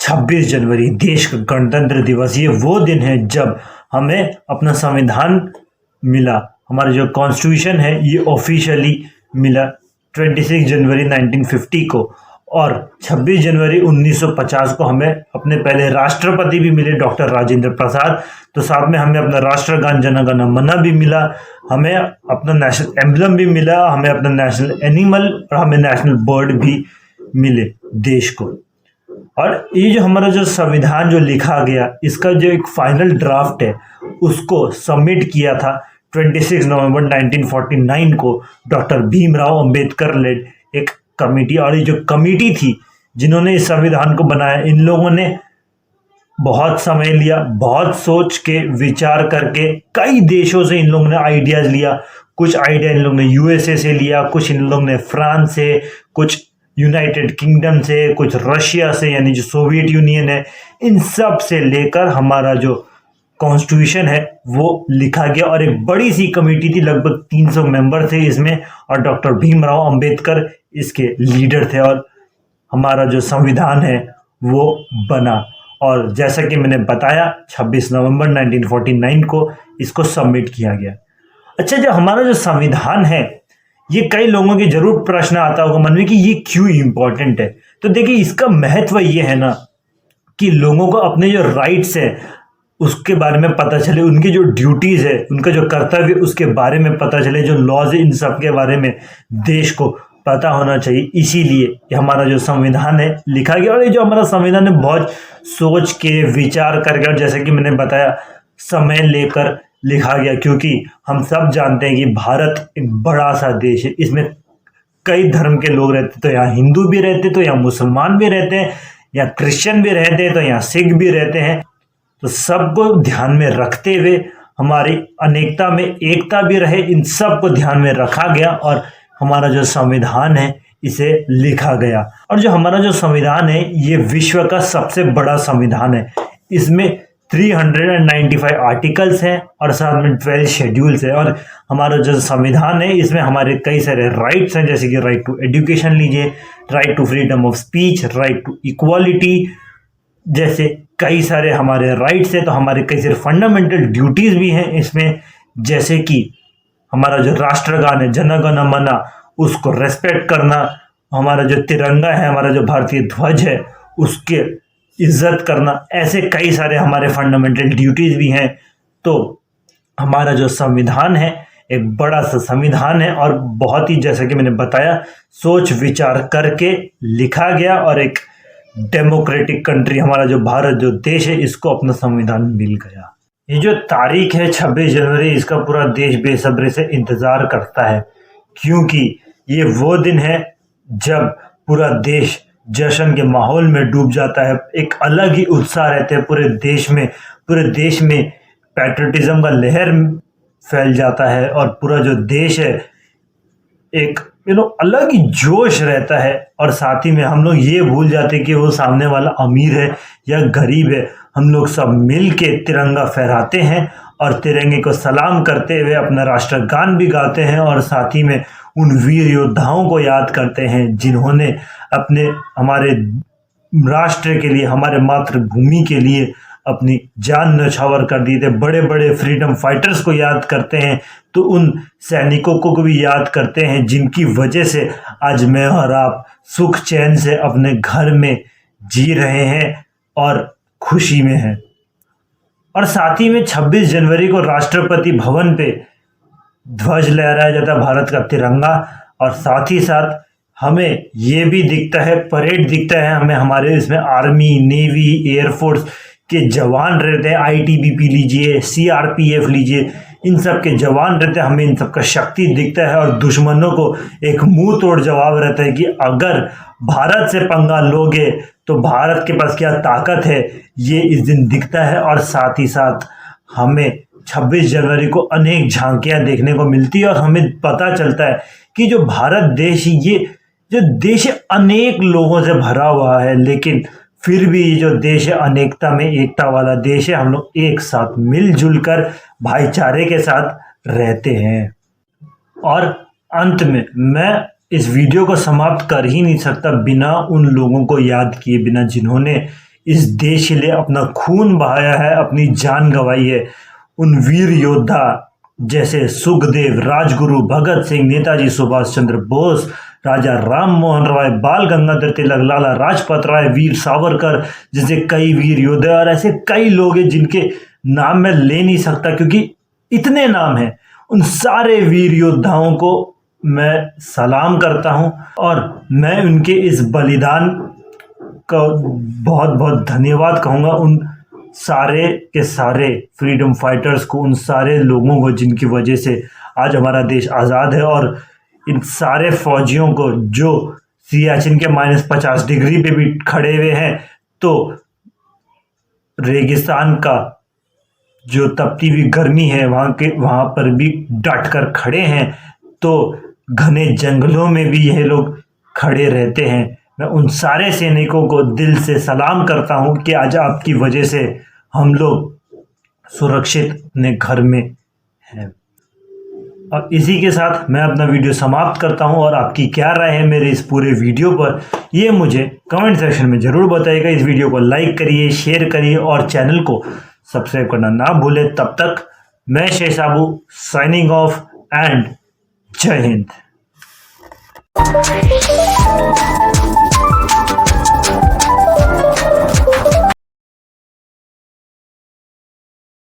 26 जनवरी देश का गणतंत्र दिवस, ये वो दिन है जब हमें अपना संविधान मिला। हमारा जो कॉन्स्टिट्यूशन है ये ऑफिशियली मिला 26 जनवरी 1950 को, और 26 जनवरी 1950 को हमें अपने पहले राष्ट्रपति भी मिले डॉक्टर राजेंद्र प्रसाद। तो साथ में हमें अपना राष्ट्रगान जन गण मन भी मिला, हमें अपना नेशनल एम्बलम भी मिला, हमें अपना नेशनल एनिमल और हमें नेशनल बर्ड भी मिले देश को। और ये जो हमारा जो संविधान जो लिखा गया, इसका जो एक फाइनल ड्राफ्ट है उसको सबमिट किया था 26 नवंबर 1949 को डॉक्टर भीमराव अंबेडकर लेड एक कमेटी। और ये जो कमेटी थी जिन्होंने इस संविधान को बनाया, इन लोगों ने बहुत समय लिया, बहुत सोच के विचार करके कई देशों से इन लोगों ने आइडियाज लिया। कुछ आइडिया इन लोगों ने यूएसए से लिया, कुछ इन लोगों ने फ्रांस से, कुछ यूनाइटेड किंगडम से, कुछ रशिया से यानी जो सोवियत यूनियन है, इन सब से लेकर हमारा जो कॉन्स्टिट्यूशन है वो लिखा गया। और एक बड़ी सी कमेटी थी, लगभग 300 मेंबर थे इसमें, और डॉक्टर भीमराव अंबेडकर इसके लीडर थे, और हमारा जो संविधान है वो बना। और जैसा कि मैंने बताया 26 नवंबर 1949 को इसको सबमिट किया गया। अच्छा, जब हमारा जो संविधान है, ये कई लोगों के जरूर प्रश्न आता होगा मन में कि ये क्यों इम्पोर्टेंट है। तो देखिए, इसका महत्व ये है ना कि लोगों को अपने जो राइट्स है उसके बारे में पता चले, उनकी जो ड्यूटीज है, उनका जो कर्तव्य उसके बारे में पता चले, जो लॉज है इन सब के बारे में देश को पता होना चाहिए। इसीलिए हमारा जो संविधान है लिखा गया। और ये जो हमारा संविधान है बहुत सोच के विचार करके, और जैसे कि मैंने बताया समय लेकर लिखा गया, क्योंकि हम सब जानते हैं कि भारत एक बड़ा सा देश है, इसमें कई धर्म के लोग रहते हैं। तो यहाँ हिंदू भी रहते हैं, तो यहाँ मुसलमान भी रहते हैं, यहाँ क्रिश्चियन भी रहते हैं, तो यहाँ सिख भी रहते हैं। तो सबको ध्यान में रखते हुए हमारी अनेकता में एकता भी रहे, इन सब को ध्यान में रखा गया और हमारा जो संविधान है इसे लिखा गया। और जो हमारा जो संविधान है ये विश्व का सबसे बड़ा संविधान है। इसमें 395 आर्टिकल्स हैं और साथ में 12 शेड्यूल्स हैं। और हमारा जो संविधान है इसमें हमारे कई सारे राइट्स हैं, जैसे कि राइट टू एजुकेशन लीजिए, right to freedom of speech, right to equality, जैसे कई सारे हमारे राइट्स हैं। तो हमारे कई सारे फंडामेंटल ड्यूटीज भी हैं इसमें, जैसे कि हमारा जो राष्ट्रगान है जन गण मन, उसको रेस्पेक्ट करना, हमारा जो तिरंगा है, हमारा जो भारतीय ध्वज है उसके इज्जत करना, ऐसे कई सारे हमारे फंडामेंटल ड्यूटीज भी हैं। तो हमारा जो संविधान है एक बड़ा सा संविधान है और बहुत ही, जैसा कि मैंने बताया, सोच विचार करके लिखा गया। और एक डेमोक्रेटिक कंट्री हमारा जो भारत जो देश है इसको अपना संविधान मिल गया। ये जो तारीख है 26 जनवरी, इसका पूरा देश बेसब्री से इंतजार करता है, क्योंकि ये वो दिन है जब पूरा देश जश्न के माहौल में डूब जाता है। एक अलग ही उत्साह रहता है पूरे देश में, पूरे देश में पैट्रियटिज्म का लहर फैल जाता है और पूरा जो देश है एक अलग ही जोश रहता है। और साथ ही में हम लोग ये भूल जाते हैं कि वो सामने वाला अमीर है या गरीब है, हम लोग सब मिल के तिरंगा फहराते हैं और तिरंगे को सलाम करते हुए अपना राष्ट्रगान भी गाते हैं, और साथ ही में उन वीर योद्धाओं को याद करते हैं जिन्होंने अपने हमारे राष्ट्र के लिए, हमारे मातृभूमि के लिए अपनी जान न्यौछावर कर दिए थे। बड़े बड़े फ्रीडम फाइटर्स को याद करते हैं, तो उन सैनिकों को भी याद करते हैं जिनकी वजह से आज मैं और आप सुख चैन से अपने घर में जी रहे हैं और खुशी में हैं। और साथ ही में 26 जनवरी को राष्ट्रपति भवन पे ध्वज लहराया जाता है, भारत का तिरंगा। और साथ ही साथ हमें ये भी दिखता है, परेड दिखता है हमें, हमारे इसमें आर्मी, नेवी, एयरफोर्स के जवान रहते हैं, आईटीबीपी लीजिए, सीआरपीएफ लीजिए, इन सब के जवान रहते हैं, हमें इन सब का शक्ति दिखता है। और दुश्मनों को एक मुंह तोड़ जवाब रहता है कि अगर भारत से पंगा लोगे तो भारत के पास क्या ताकत है, ये इस दिन दिखता है। और साथ ही साथ हमें 26 जनवरी को अनेक झांकियां देखने को मिलती है और हमें पता चलता है कि जो भारत देश, ये जो देश अनेक लोगों से भरा हुआ है, लेकिन फिर भी ये जो देश है अनेकता में एकता वाला देश है। हम लोग एक साथ मिलजुल कर भाईचारे के साथ रहते हैं। और अंत में मैं इस वीडियो को समाप्त कर ही नहीं सकता बिना उन लोगों को याद किए बिना जिन्होंने इस देश के लिए अपना खून बहाया है, अपनी जान गंवाई है, उन वीर योद्धा जैसे सुखदेव, राजगुरु, भगत सिंह, नेताजी सुभाष चंद्र बोस, राजा राम मोहन राय, बाल गंगाधर तिलक, लाला लाजपत राय, वीर सावरकर जैसे कई वीर योद्धा और ऐसे कई लोग हैं जिनके नाम मैं ले नहीं सकता क्योंकि इतने नाम हैं। उन सारे वीर योद्धाओं को मैं सलाम करता हूं और मैं उनके इस बलिदान का बहुत बहुत धन्यवाद कहूँगा उन सारे के सारे फ्रीडम फाइटर्स को, उन सारे लोगों को जिनकी वजह से आज हमारा देश आज़ाद है, और इन सारे फौजियों को जो सियाचिन के -50 डिग्री पे भी खड़े हुए हैं, तो रेगिस्तान का जो तपती हुई गर्मी है वहाँ पर भी डट कर खड़े हैं, तो घने जंगलों में भी यह लोग खड़े रहते हैं। मैं उन सारे सैनिकों को दिल से सलाम करता हूं कि आज आपकी वजह से हम लोग सुरक्षित अपने घर में हैं। अब इसी के साथ मैं अपना वीडियो समाप्त करता हूं, और आपकी क्या राय है मेरे इस पूरे वीडियो पर ये मुझे कमेंट सेक्शन में ज़रूर बताइएगा। इस वीडियो को लाइक करिए, शेयर करिए और चैनल को सब्सक्राइब करना ना भूलें। तब तक मैं शेषाबू साइनिंग ऑफ एंड जय हिंद।